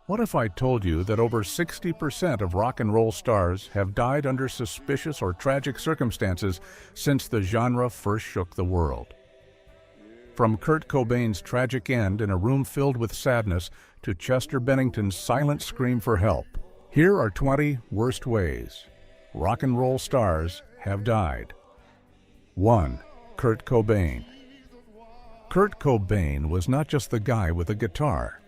What if I told you that over 60% of rock and roll stars have died under suspicious or tragic circumstances since the genre first shook the world? From Kurt Cobain's tragic end in a room filled with sadness to Chester Bennington's silent scream for help, here are 20 worst ways rock and roll stars have died. 1. Kurt Cobain. Kurt Cobain was not just the guy with a guitar.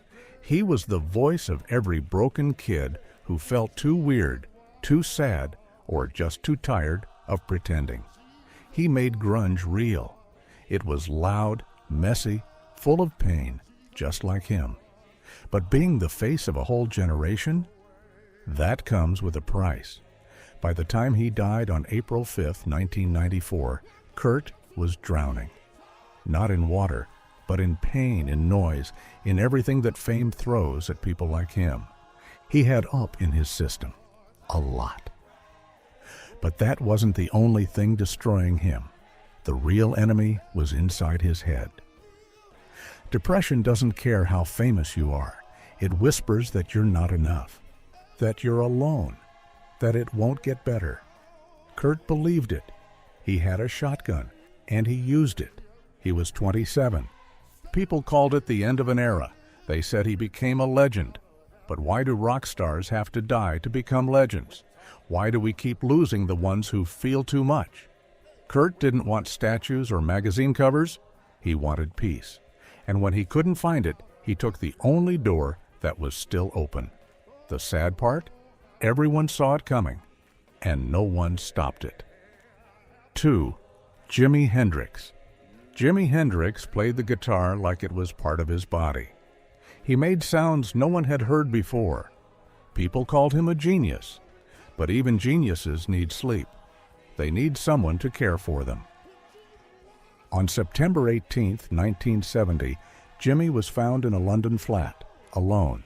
He was the voice of every broken kid who felt too weird, too sad, or just too tired of pretending. He made grunge real. It was loud, messy, full of pain, just like him. But being the face of a whole generation, that comes with a price. By the time he died on April 5, 1994, Kurt was drowning. Not in water, but in pain, in noise, in everything that fame throws at people like him. He had up in his system, a lot. But that wasn't the only thing destroying him. The real enemy was inside his head. Depression doesn't care how famous you are. It whispers that you're not enough, that you're alone, that it won't get better. Kurt believed it. He had a shotgun, and he used it. He was 27. People called it the end of an era. They said he became a legend. But why do rock stars have to die to become legends? Why do we keep losing the ones who feel too much? Kurt didn't want statues or magazine covers. He wanted peace. And when he couldn't find it, he took the only door that was still open. The sad part? Everyone saw it coming, and no one stopped it. 2. Jimi Hendrix. Jimi Hendrix played the guitar like it was part of his body. He made sounds no one had heard before. People called him a genius. But even geniuses need sleep. They need someone to care for them. On September 18, 1970, Jimi was found in a London flat, alone,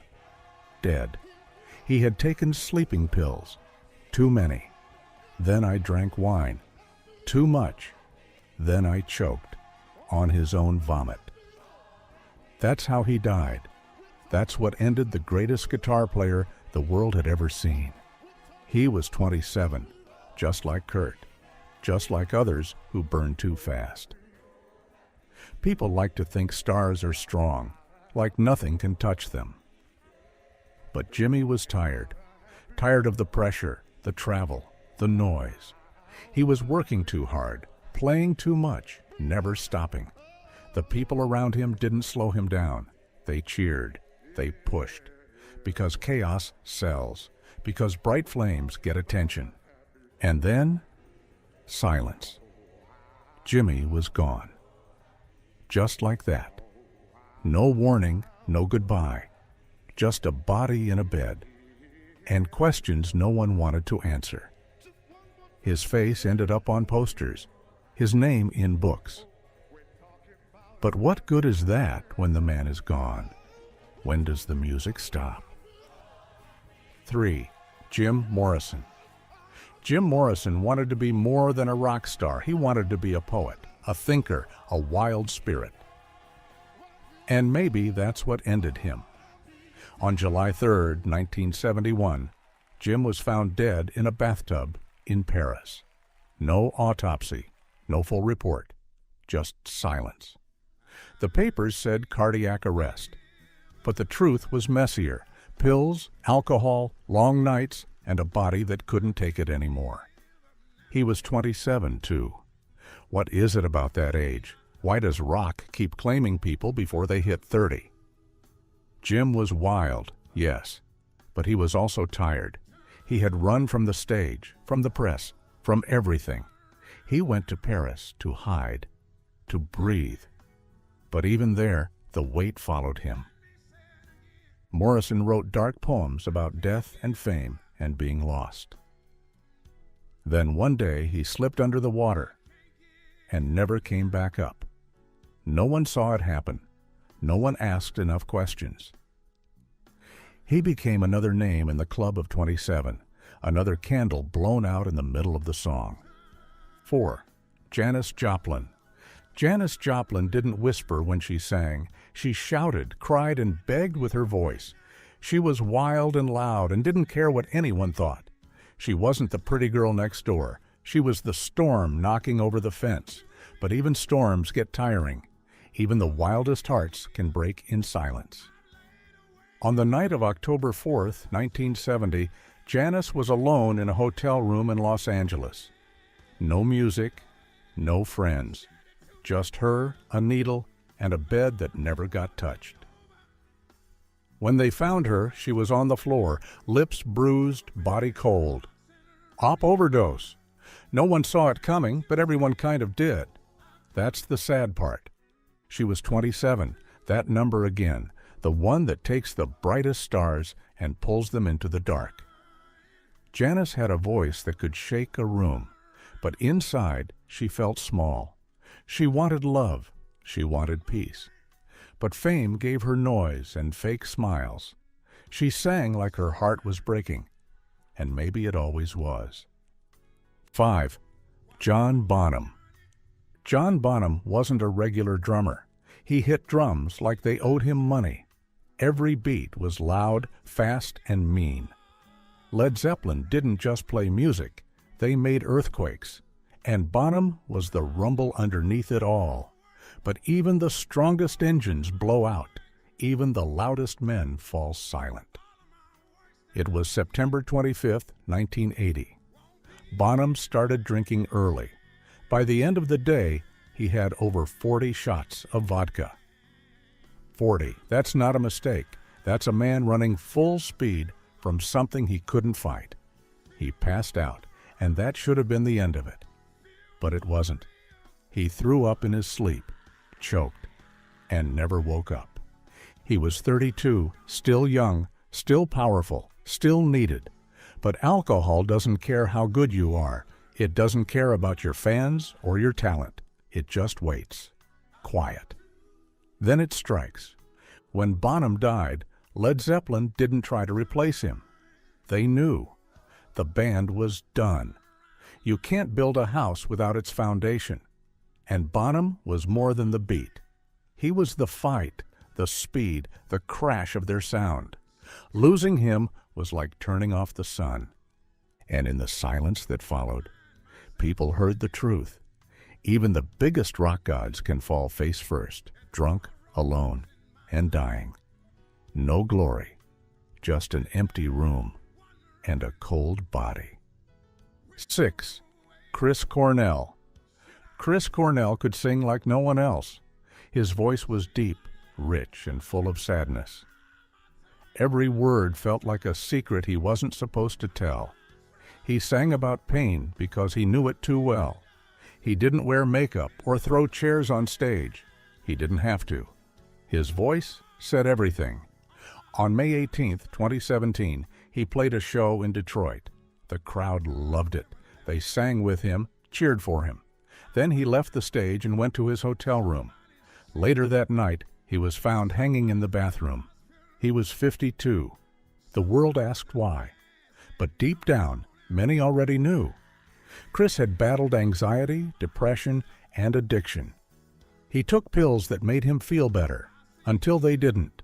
dead. He had taken sleeping pills, too many. Then I drank wine, too much. Then I choked on his own vomit. That's how he died. That's what ended the greatest guitar player the world had ever seen. He was 27, just like Kurt, just like others who burned too fast. People like to think stars are strong, like nothing can touch them. But Jimi was tired of the pressure, the travel, the noise. He was working too hard, playing too much, never stopping. The people around him didn't slow him down. They cheered, they pushed. Because chaos sells, because bright flames get attention. And then, silence. Jimi was gone. Just like that. No warning, no goodbye. Just a body in a bed. And questions no one wanted to answer. His face ended up on posters, his name in books. But what good is that when the man is gone? When does the music stop? 3. Jim Morrison. Jim Morrison wanted to be more than a rock star. He wanted to be a poet, a thinker, a wild spirit. And maybe that's what ended him. On July 3, 1971, Jim was found dead in a bathtub in Paris. No autopsy, no full report, just silence. The papers said cardiac arrest, but the truth was messier. Pills, alcohol, long nights, and a body that couldn't take it anymore. He was 27, too. What is it about that age? Why does rock keep claiming people before they hit 30? Jim was wild, yes, but he was also tired. He had run from the stage, from the press, from everything. He went to Paris to hide, to breathe. But even there, the weight followed him. Morrison wrote dark poems about death and fame and being lost. Then one day he slipped under the water and never came back up. No one saw it happen. No one asked enough questions. He became another name in the Club of 27, another candle blown out in the middle of the song. 4. Janis Joplin. Janis Joplin didn't whisper when she sang. She shouted, cried, and begged with her voice. She was wild and loud and didn't care what anyone thought. She wasn't the pretty girl next door. She was the storm knocking over the fence. But even storms get tiring. Even the wildest hearts can break in silence. On the night of October 4th, 1970, Janis was alone in a hotel room in Los Angeles. No music, no friends. Just her, a needle, and a bed that never got touched. When they found her, she was on the floor, lips bruised, body cold. Op overdose. No one saw it coming, but everyone kind of did. That's the sad part. She was 27, that number again, the one that takes the brightest stars and pulls them into the dark. Janis had a voice that could shake a room, but inside she felt small. She wanted love. She wanted peace. But fame gave her noise and fake smiles. She sang like her heart was breaking, and maybe it always was. 5. John Bonham. John Bonham wasn't a regular drummer. He hit drums like they owed him money. Every beat was loud, fast, and mean. Led Zeppelin didn't just play music, they made earthquakes. And Bonham was the rumble underneath it all. But even the strongest engines blow out. Even the loudest men fall silent. It was September 25th, 1980. Bonham started drinking early. By the end of the day, he had over 40 shots of vodka. 40, that's not a mistake. That's a man running full speed from something he couldn't fight. He passed out, and that should have been the end of it. But it wasn't. He threw up in his sleep, choked, and never woke up. He was 32, still young, still powerful, still needed. But alcohol doesn't care how good you are. It doesn't care about your fans or your talent. It just waits. Quiet. Then it strikes. When Bonham died, Led Zeppelin didn't try to replace him. They knew. The band was done. You can't build a house without its foundation. And Bonham was more than the beat. He was the fight, the speed, the crash of their sound. Losing him was like turning off the sun. And in the silence that followed, people heard the truth. Even the biggest rock gods can fall face first, drunk, alone, and dying. No glory, just an empty room and a cold body. 6. Chris Cornell. Chris Cornell could sing like no one else. His voice was deep, rich, and full of sadness. Every word felt like a secret he wasn't supposed to tell. He sang about pain because he knew it too well. He didn't wear makeup or throw chairs on stage. He didn't have to. His voice said everything. On May 18, 2017, he played a show in Detroit. The crowd loved it. They sang with him, cheered for him. Then he left the stage and went to his hotel room. Later that night, he was found hanging in the bathroom. He was 52. The world asked why. But deep down, many already knew. Chris had battled anxiety, depression, and addiction. He took pills that made him feel better, until they didn't.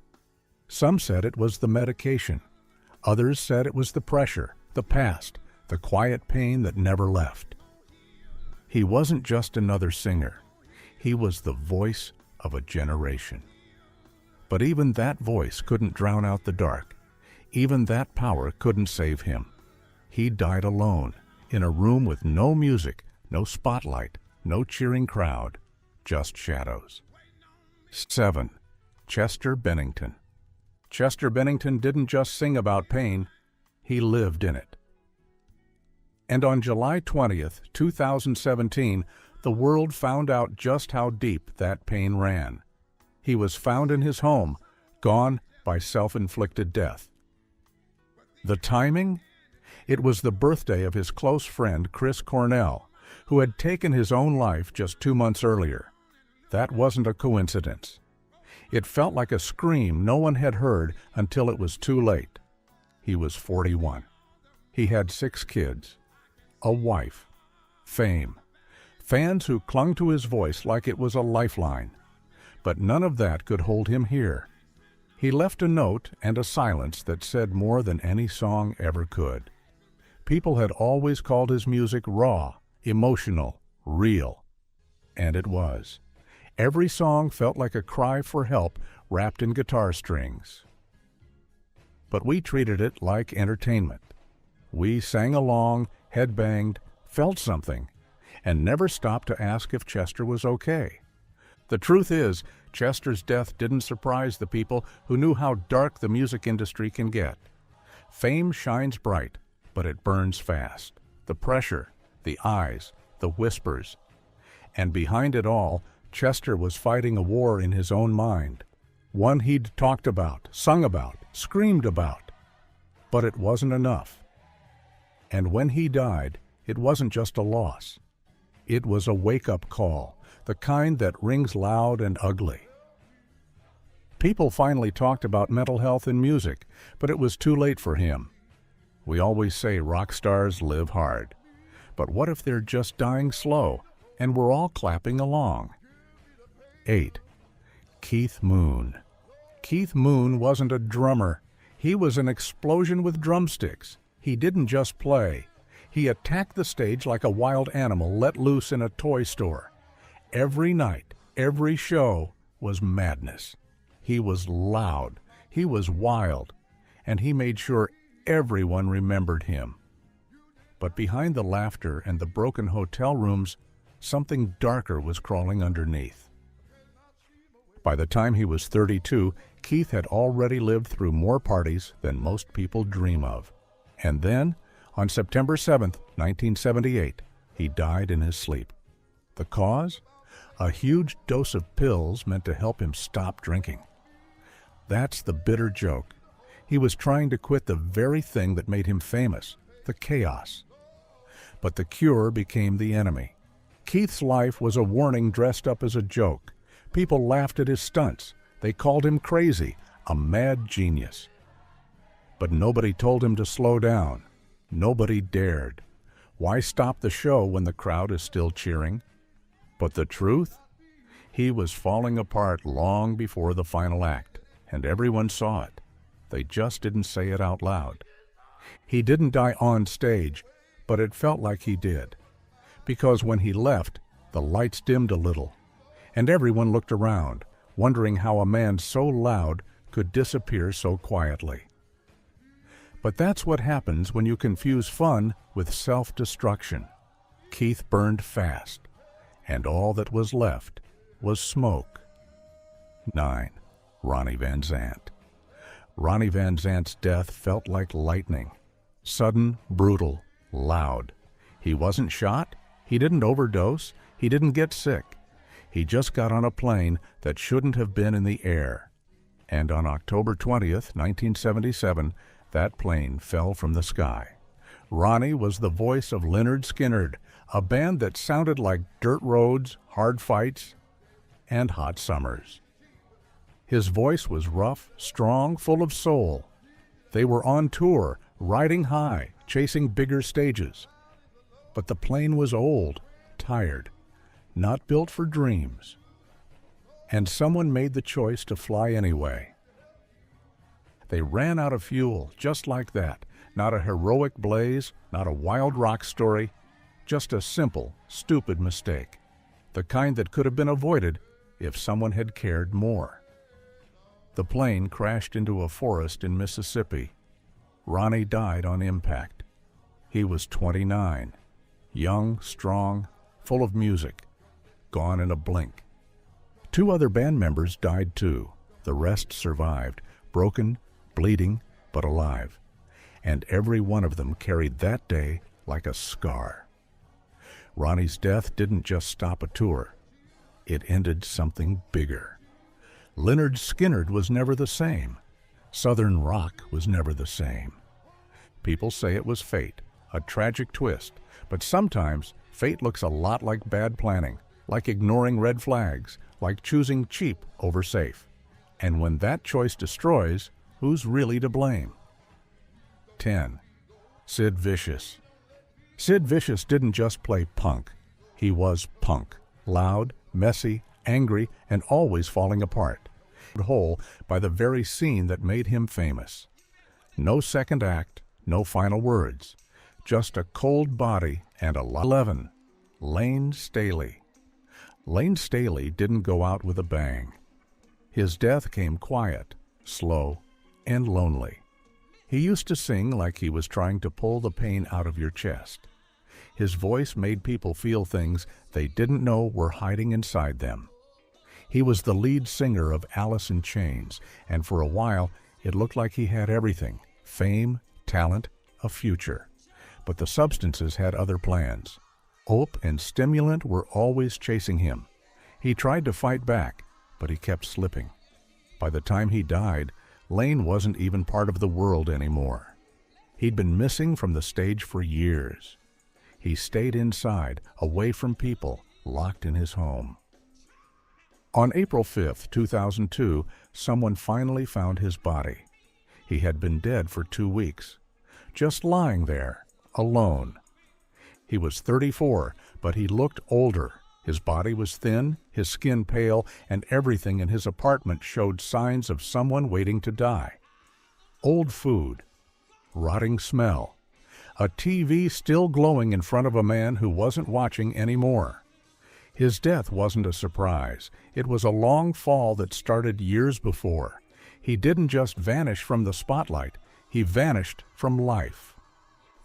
Some said it was the medication. Others said it was the pressure, the past, the quiet pain that never left. He wasn't just another singer. He was the voice of a generation. But even that voice couldn't drown out the dark. Even that power couldn't save him. He died alone, in a room with no music, no spotlight, no cheering crowd, just shadows. 7. Chester Bennington. Chester Bennington didn't just sing about pain, he lived in it. And on July 20th, 2017, the world found out just how deep that pain ran. He was found in his home, gone by self-inflicted death. The timing? It was the birthday of his close friend Chris Cornell, who had taken his own life just 2 months earlier. That wasn't a coincidence. It felt like a scream no one had heard until it was too late. He was 41. He had 6 kids, a wife, fame, fans who clung to his voice like it was a lifeline. But none of that could hold him here. He left a note and a silence that said more than any song ever could. People had always called his music raw, emotional, real. And it was. Every song felt like a cry for help wrapped in guitar strings. But we treated it like entertainment. We sang along, headbanged, felt something, and never stopped to ask if Chester was okay. The truth is, Chester's death didn't surprise the people who knew how dark the music industry can get. Fame shines bright, but it burns fast. The pressure, the eyes, the whispers. And behind it all, Chester was fighting a war in his own mind. One he'd talked about, sung about, screamed about. But it wasn't enough. And when he died, it wasn't just a loss. It was a wake-up call, the kind that rings loud and ugly. People finally talked about mental health in music, but it was too late for him. We always say rock stars live hard. But what if they're just dying slow, and we're all clapping along? 8. Keith Moon. Keith Moon wasn't a drummer. He was an explosion with drumsticks. He didn't just play. He attacked the stage like a wild animal let loose in a toy store. Every night, every show was madness. He was loud, he was wild, and he made sure everyone remembered him. But behind the laughter and the broken hotel rooms, something darker was crawling underneath. By the time he was 32, Keith had already lived through more parties than most people dream of. And then, on September 7th, 1978, he died in his sleep. The cause? A huge dose of pills meant to help him stop drinking. That's the bitter joke. He was trying to quit the very thing that made him famous, the chaos. But the cure became the enemy. Keith's life was a warning dressed up as a joke. People laughed at his stunts. They called him crazy, a mad genius. But nobody told him to slow down. Nobody dared. Why stop the show when the crowd is still cheering? But the truth? He was falling apart long before the final act, and everyone saw it. They just didn't say it out loud. He didn't die on stage, but it felt like he did. Because when he left, the lights dimmed a little, and everyone looked around, wondering how a man so loud could disappear so quietly. But that's what happens when you confuse fun with self-destruction. Keith burned fast, and all that was left was smoke. 9. Ronnie Van Zant. Ronnie Van Zant's death felt like lightning. Sudden, brutal, loud. He wasn't shot, he didn't overdose, he didn't get sick. He just got on a plane that shouldn't have been in the air. And on October 20th, 1977, that plane fell from the sky. Ronnie was the voice of Lynyrd Skynyrd, a band that sounded like dirt roads, hard fights, and hot summers. His voice was rough, strong, full of soul. They were on tour, riding high, chasing bigger stages. But the plane was old, tired, not built for dreams. And someone made the choice to fly anyway. They ran out of fuel, just like that. Not a heroic blaze, not a wild rock story, just a simple, stupid mistake. The kind that could have been avoided if someone had cared more. The plane crashed into a forest in Mississippi. Ronnie died on impact. He was 29, young, strong, full of music, gone in a blink. 2 other band members died too. The rest survived, broken, bleeding, but alive. And every one of them carried that day like a scar. Ronnie's death didn't just stop a tour. It ended something bigger. Lynyrd Skynyrd was never the same. Southern rock was never the same. People say it was fate, a tragic twist, but sometimes fate looks a lot like bad planning, like ignoring red flags, like choosing cheap over safe. And when that choice destroys, who's really to blame? 10. Sid Vicious. Sid Vicious didn't just play punk. He was punk. Loud, messy, angry, and always falling apart. whole by the very scene that made him famous. No second act, no final words, just a cold body and a lot. 11. Lane Staley. Lane Staley didn't go out with a bang. His death came quiet, slow, and lonely. He used to sing like he was trying to pull the pain out of your chest. His voice made people feel things they didn't know were hiding inside them. He was the lead singer of Alice in Chains, and for a while it looked like he had everything: fame, talent, a future. But the substances had other plans. Opium and stimulant were always chasing him. He tried to fight back, but he kept slipping. By the time he died, Lane wasn't even part of the world anymore. He'd been missing from the stage for years. He stayed inside, away from people, locked in his home. On April 5, 2002, someone finally found his body. He had been dead for 2 weeks, just lying there, alone. He was 34, but he looked older. His body was thin, his skin pale, and everything in his apartment showed signs of someone waiting to die. Old food, rotting smell, a TV still glowing in front of a man who wasn't watching anymore. His death wasn't a surprise. It was a long fall that started years before. He didn't just vanish from the spotlight, he vanished from life.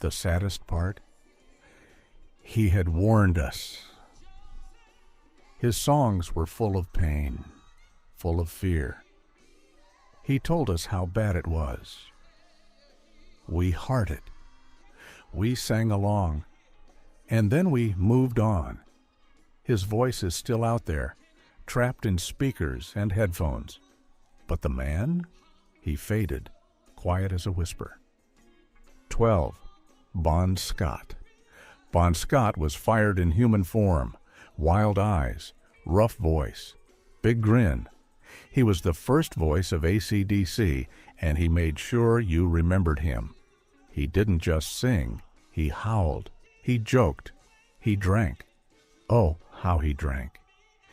The saddest part? He had warned us. His songs were full of pain, full of fear. He told us how bad it was. We heard it. We sang along, and then we moved on. His voice is still out there, trapped in speakers and headphones. But the man? He faded, quiet as a whisper. 12. Bon Scott. Bon Scott was fired in human form, wild eyes, rough voice, big grin. He was the first voice of AC/DC, and he made sure you remembered him. He didn't just sing, he howled, he joked, he drank. Oh, how he drank.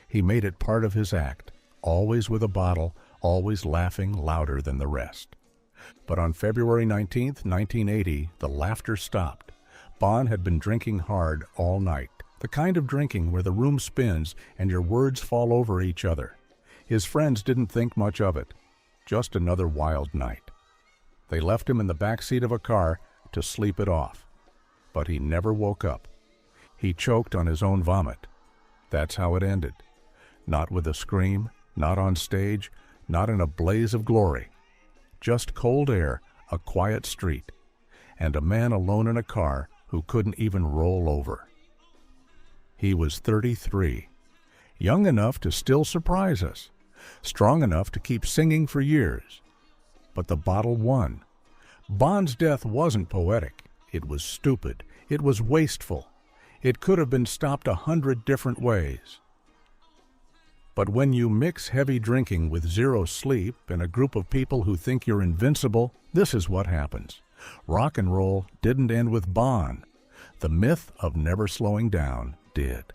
He made it part of his act, always with a bottle, always laughing louder than the rest. But on February 19, 1980, the laughter stopped. Bon had been drinking hard all night, the kind of drinking where the room spins and your words fall over each other. His friends didn't think much of it, just another wild night. They left him in the back seat of a car to sleep it off. But he never woke up. He choked on his own vomit. That's how it ended. Not with a scream, not on stage, not in a blaze of glory. Just cold air, a quiet street, and a man alone in a car who couldn't even roll over. He was 33, young enough to still surprise us, strong enough to keep singing for years. But the bottle won. Bon's death wasn't poetic. It was stupid. It was wasteful. It could have been stopped 100 different ways. But when you mix heavy drinking with zero sleep and a group of people who think you're invincible, this is what happens. Rock and roll didn't end with Bon. The myth of never slowing down did.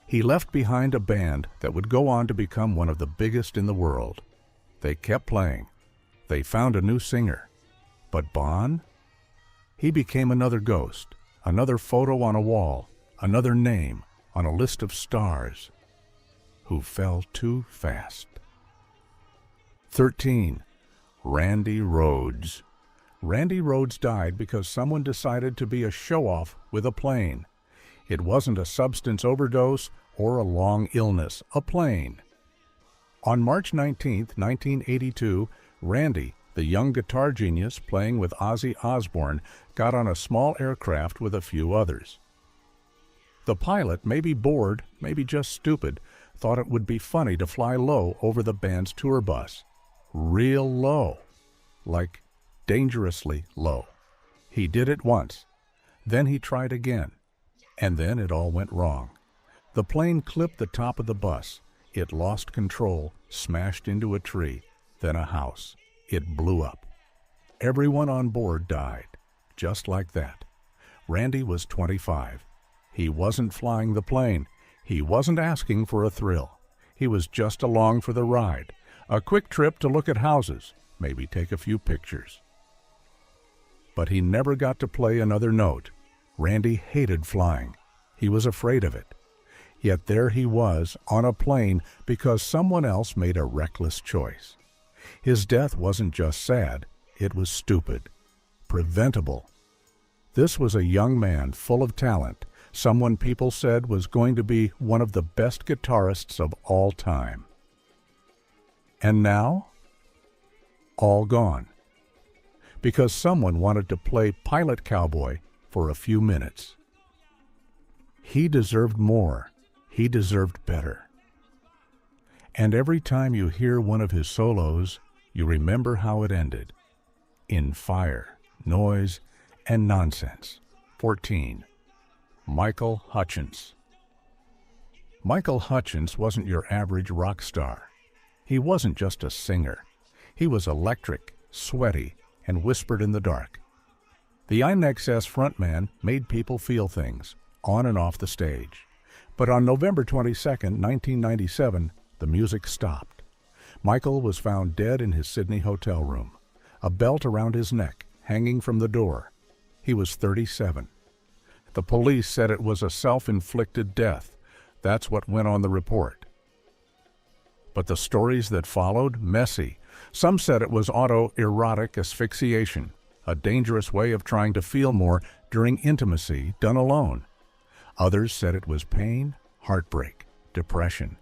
He left behind a band that would go on to become one of the biggest in the world. They kept playing. They found a new singer. But Bon? He became another ghost, another photo on a wall, another name on a list of stars who fell too fast. 13. Randy Rhoads. Randy Rhoads died because someone decided to be a show-off with a plane. It wasn't a substance overdose or a long illness, a plane. On March 19, 1982, Randy, the young guitar genius playing with Ozzy Osbourne, got on a small aircraft with a few others. The pilot, maybe bored, maybe just stupid, thought it would be funny to fly low over the band's tour bus. Real low. Like dangerously low. He did it once. Then he tried again. And then it all went wrong. The plane clipped the top of the bus. It lost control, smashed into a tree, then a house. It blew up. Everyone on board died, just like that. Randy was 25. He wasn't flying the plane. He wasn't asking for a thrill. He was just along for the ride, A quick trip to look at houses, maybe take a few pictures. But he never got to play another note. Randy hated flying. He was afraid of it. Yet there he was, on a plane, because someone else made a reckless choice. His death wasn't just sad, it was stupid, preventable. This was a young man full of talent, someone people said was going to be one of the best guitarists of all time. And now, all gone. Because someone wanted to play Pilot Cowboy for a few minutes. He deserved more. He deserved better. And every time you hear one of his solos, you remember how it ended. In fire, noise, and nonsense. 14. Michael Hutchence. Michael Hutchence wasn't your average rock star. He wasn't just a singer. He was electric, sweaty, and whispered in the dark. The INXS frontman made people feel things, on and off the stage. But on November 22, 1997, the music stopped. Michael was found dead in his Sydney hotel room, a belt around his neck, hanging from the door. He was 37. The police said it was a self-inflicted death. That's what went on the report. But the stories that followed, messy. Some said it was autoerotic asphyxiation, a dangerous way of trying to feel more during intimacy done alone. Others said it was pain, heartbreak, depression.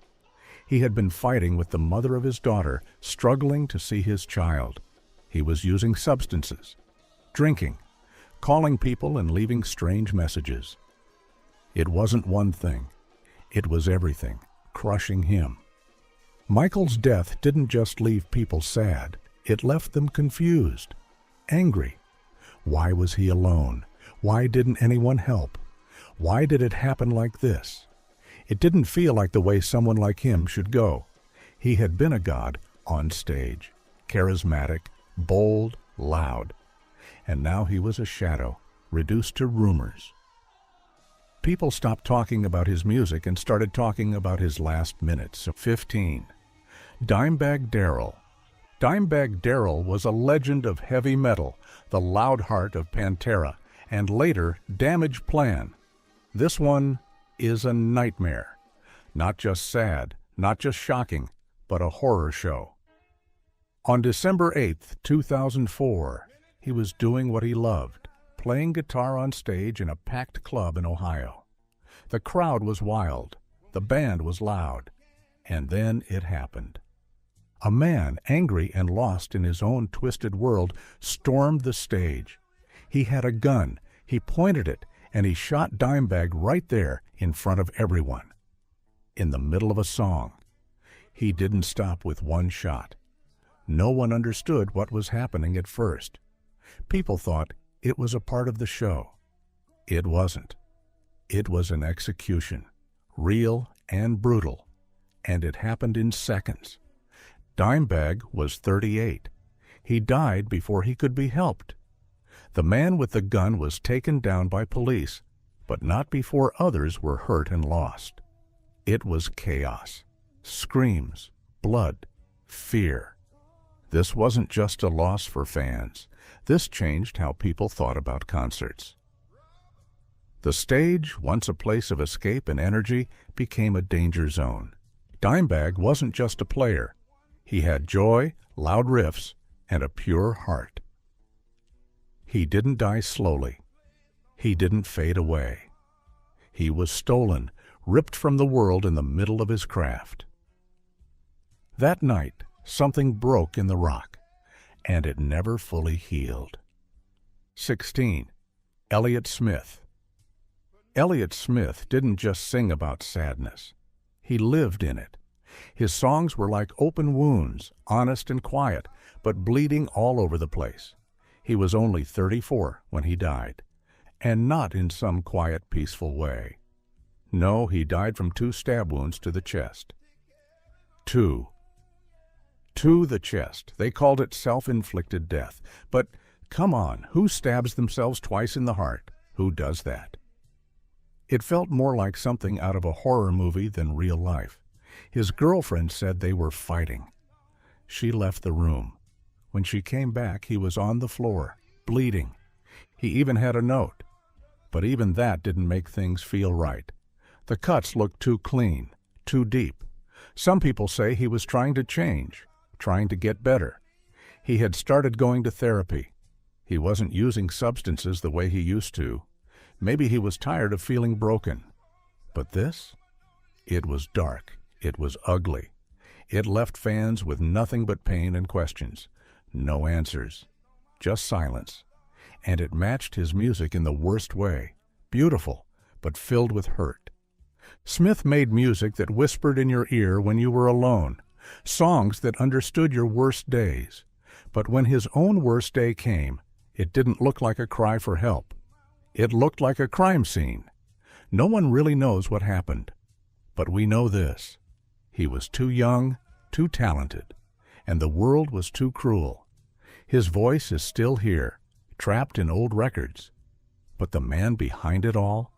He had been fighting with the mother of his daughter, struggling to see his child. He was using substances, drinking, calling people and leaving strange messages. It wasn't one thing. It was everything, crushing him. Michael's death didn't just leave people sad. It left them confused, angry. Why was he alone? Why didn't anyone help? Why did it happen like this? It didn't feel like the way someone like him should go. He had been a god on stage, charismatic, bold, loud. And now he was a shadow, reduced to rumors. People stopped talking about his music and started talking about his last minutes. 15. Dimebag Darrell. Dimebag Darrell was a legend of heavy metal, the loud heart of Pantera, and later Damage Plan. This one is a nightmare. Not just sad, not just shocking, but a horror show. On December 8, 2004, he was doing what he loved, playing guitar on stage in a packed club in Ohio. The crowd was wild, the band was loud, and then it happened. A man, angry and lost in his own twisted world, stormed the stage. He had a gun, he pointed it, and he shot Dimebag right there in front of everyone. In the middle of a song. He didn't stop with one shot. No one understood what was happening at first. People thought it was a part of the show. It wasn't. It was an execution, real and brutal, and it happened in seconds. Dimebag was 38. He died before he could be helped. The man with the gun was taken down by police, but not before others were hurt and lost. It was chaos, screams, blood, fear. This wasn't just a loss for fans. This changed how people thought about concerts. The stage, once a place of escape and energy, became a danger zone. Dimebag wasn't just a player. He had joy, loud riffs, and a pure heart. He didn't die slowly. He didn't fade away. He was stolen, ripped from the world in the middle of his craft. That night, something broke in the rock, and it never fully healed. 16. Elliott Smith. Elliott Smith didn't just sing about sadness. He lived in it. His songs were like open wounds, honest and quiet, but bleeding all over the place. He was only 34 when he died, and not in some quiet, peaceful way. No, he died from 2 stab wounds to the chest. 2. To the chest. They called it self-inflicted death. But come on, who stabs themselves twice in the heart? Who does that? It felt more like something out of a horror movie than real life. His girlfriend said they were fighting. She left the room. When she came back, he was on the floor, bleeding. He even had a note. But even that didn't make things feel right. The cuts looked too clean, too deep. Some people say he was trying to change, trying to get better. He had started going to therapy. He wasn't using substances the way he used to. Maybe he was tired of feeling broken. But this? It was dark. It was ugly. It left fans with nothing but pain and questions. No answers. Just silence. And it matched his music in the worst way. Beautiful, but filled with hurt. Smith made music that whispered in your ear when you were alone. Songs that understood your worst days. But when his own worst day came, it didn't look like a cry for help. It looked like a crime scene. No one really knows what happened. But we know this. He was too young, too talented, and the world was too cruel. His voice is still here, trapped in old records. But the man behind it all?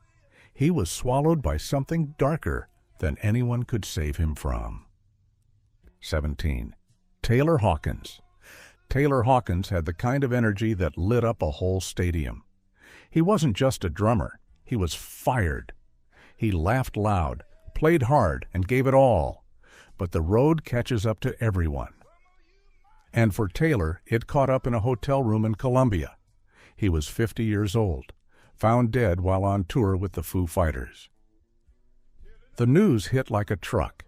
He was swallowed by something darker than anyone could save him from. 17. Taylor Hawkins. Taylor Hawkins had the kind of energy that lit up a whole stadium. He wasn't just a drummer. He was fired. He laughed loud, played hard, and gave it all. But the road catches up to everyone. And for Taylor, it caught up in a hotel room in Colombia. He was 50 years old, found dead while on tour with the Foo Fighters. The news hit like a truck,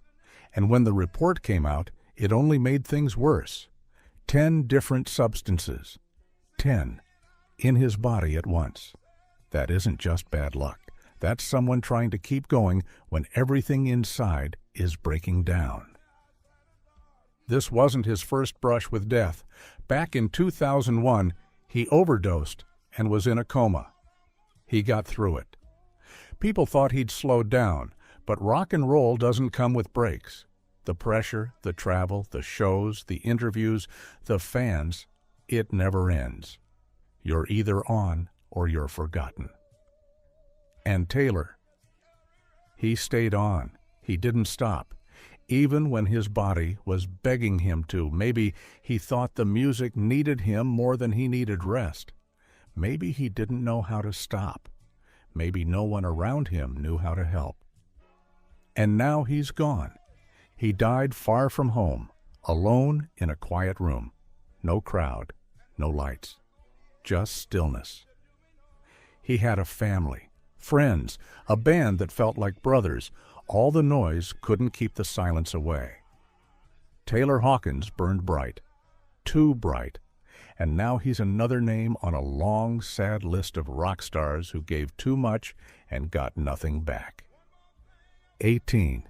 and when the report came out, it only made things worse. 10 different substances. 10 in his body at once. That isn't just bad luck. That's someone trying to keep going when everything inside is breaking down. This wasn't his first brush with death. Back in 2001, he overdosed and was in a coma. He got through it. People thought he'd slowed down, but rock and roll doesn't come with breaks. The pressure, the travel, the shows, the interviews, the fans, it never ends. You're either on or you're forgotten. And Taylor, he stayed on. He didn't stop. Even when his body was begging him to. Maybe he thought the music needed him more than he needed rest. Maybe he didn't know how to stop. Maybe no one around him knew how to help. And now he's gone. He died far from home, alone in a quiet room. No crowd, no lights, just stillness. He had a family, friends, a band that felt like brothers. All the noise couldn't keep the silence away. Taylor Hawkins burned bright, too bright, and now he's another name on a long, sad list of rock stars who gave too much and got nothing back. 18.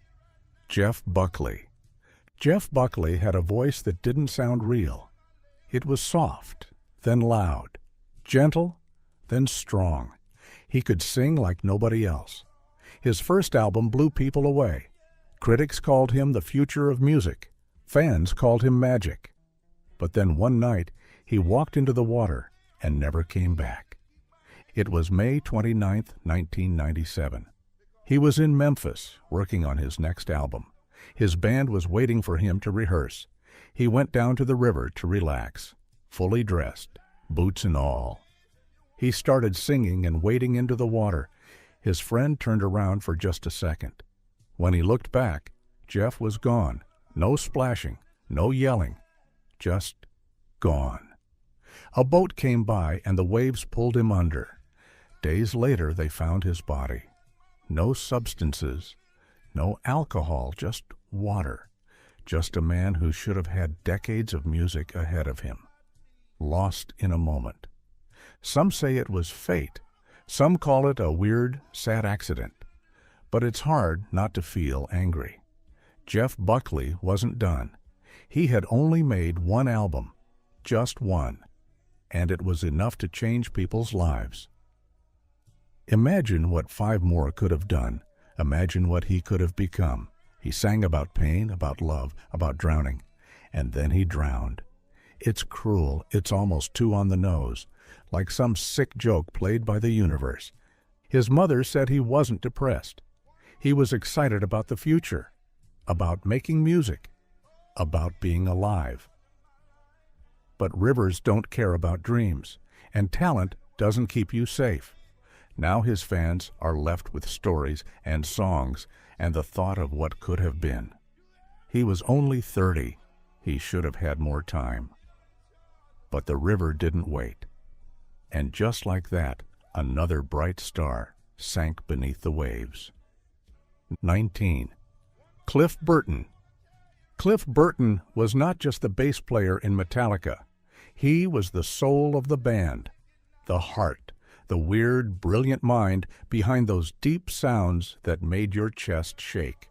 Jeff Buckley. Jeff Buckley had a voice that didn't sound real. It was soft, then loud, gentle, then strong. He could sing like nobody else. His first album blew people away. Critics called him the future of music. Fans called him magic. But then one night, he walked into the water and never came back. It was May 29, 1997. He was in Memphis, working on his next album. His band was waiting for him to rehearse. He went down to the river to relax, fully dressed, boots and all. He started singing and wading into the water. His friend turned around for just a second. When he looked back, Jeff was gone. No splashing, no yelling, just gone. A boat came by and the waves pulled him under. Days later, they found his body. No substances, no alcohol, just water. Just a man who should have had decades of music ahead of him. Lost in a moment. Some say it was fate. Some call it a weird, sad accident. But it's hard not to feel angry. Jeff Buckley wasn't done. He had only made one album, just one, and it was enough to change people's lives. Imagine what 5 more could have done. Imagine what he could have become. He sang about pain, about love, about drowning, and then he drowned. It's cruel. It's almost too on the nose, like some sick joke played by the universe. His mother said he wasn't depressed. He was excited about the future, about making music. about being alive. But rivers don't care about dreams, and talent doesn't keep you safe. Now his fans are left with stories and songs and the thought of what could have been. He was only 30. He should have had more time. But the river didn't wait. And just like that, another bright star sank beneath the waves. 19. Cliff Burton. Cliff Burton was not just the bass player in Metallica. He was the soul of the band, the heart, the weird, brilliant mind behind those deep sounds that made your chest shake.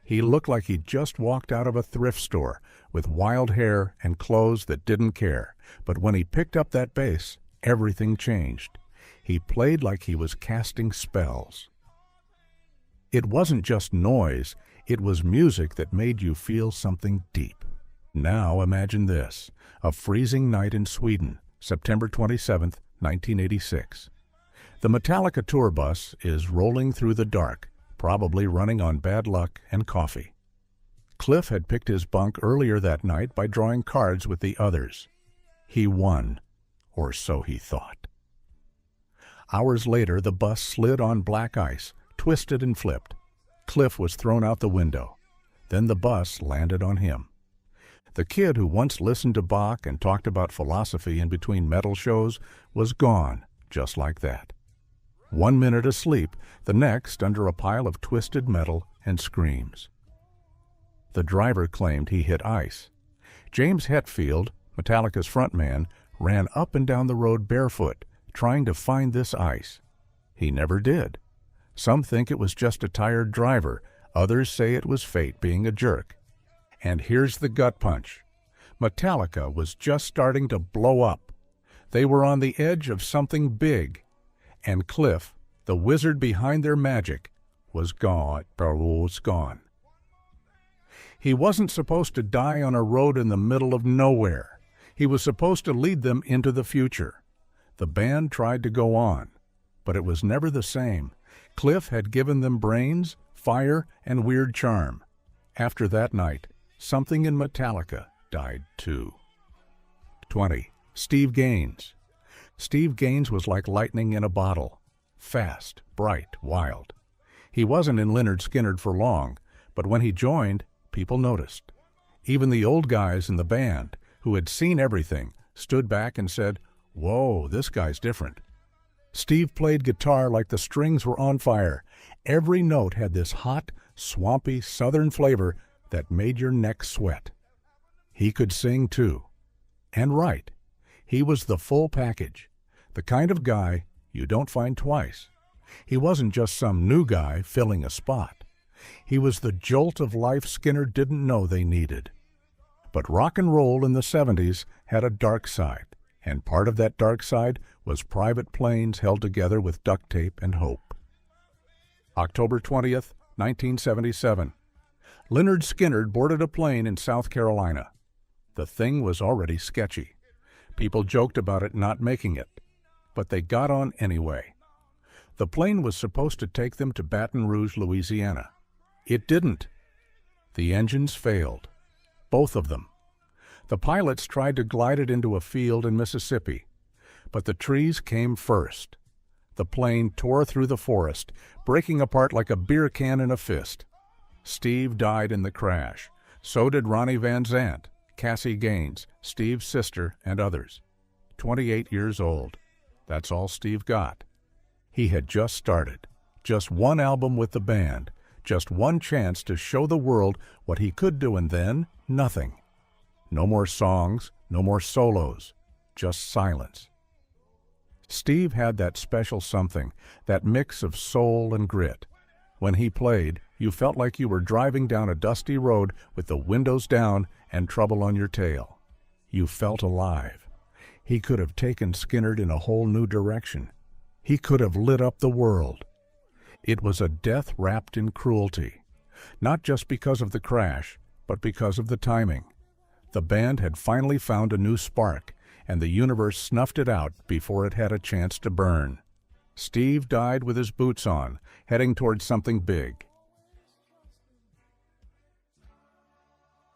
He looked like he'd just walked out of a thrift store with wild hair and clothes that didn't care. But when he picked up that bass, everything changed. He played like he was casting spells. It wasn't just noise, it was music that made you feel something deep. Now imagine this, a freezing night in Sweden, September 27, 1986. The Metallica tour bus is rolling through the dark, probably running on bad luck and coffee. Cliff had picked his bunk earlier that night by drawing cards with the others. He won, or so he thought. Hours later, the bus slid on black ice, twisted and flipped. Cliff was thrown out the window. Then the bus landed on him. The kid who once listened to Bach and talked about philosophy in between metal shows was gone, just like that. 1 minute asleep, the next under a pile of twisted metal and screams. The driver claimed he hit ice. James Hetfield, Metallica's frontman, ran up and down the road barefoot, trying to find this ice. He never did. Some think it was just a tired driver. Others say it was fate being a jerk. And here's the gut punch. Metallica was just starting to blow up. They were on the edge of something big. And Cliff, the wizard behind their magic, was gone. He wasn't supposed to die on a road in the middle of nowhere. He was supposed to lead them into the future. The band tried to go on, but it was never the same. Cliff had given them brains, fire, and weird charm. After that night, something in Metallica died too. 20. Steve Gaines. Steve Gaines was like lightning in a bottle. Fast, bright, wild. He wasn't in Lynyrd Skynyrd for long, but when he joined, people noticed. Even the old guys in the band, who had seen everything, stood back and said, "Whoa, this guy's different." Steve played guitar like the strings were on fire. Every note had this hot, swampy, southern flavor that made your neck sweat. He could sing too. And write. He was the full package, the kind of guy you don't find twice. He wasn't just some new guy filling a spot. He was the jolt of life Skynyrd didn't know they needed. But rock and roll in the 70s had a dark side, and part of that dark side was private planes held together with duct tape and hope. October 20th, 1977. Lynyrd Skynyrd boarded a plane in South Carolina. The thing was already sketchy. People joked about it not making it, but they got on anyway. The plane was supposed to take them to Baton Rouge, Louisiana. It didn't. The engines failed. Both of them. The pilots tried to glide it into a field in Mississippi, but the trees came first. The plane tore through the forest, breaking apart like a beer can in a fist. Steve died in the crash. So did Ronnie Van Zant, Cassie Gaines, Steve's sister, and others. 28 years old. That's all Steve got. He had just started. Just one album with the band. Just one chance to show the world what he could do, and then nothing. No more songs, no more solos, just silence. Steve had that special something, that mix of soul and grit. When he played, you felt like you were driving down a dusty road with the windows down and trouble on your tail. You felt alive. He could have taken Skynyrd in a whole new direction. He could have lit up the world. It was a death wrapped in cruelty, not just because of the crash, but because of the timing. The band had finally found a new spark, and the universe snuffed it out before it had a chance to burn. Steve died with his boots on, heading towards something big.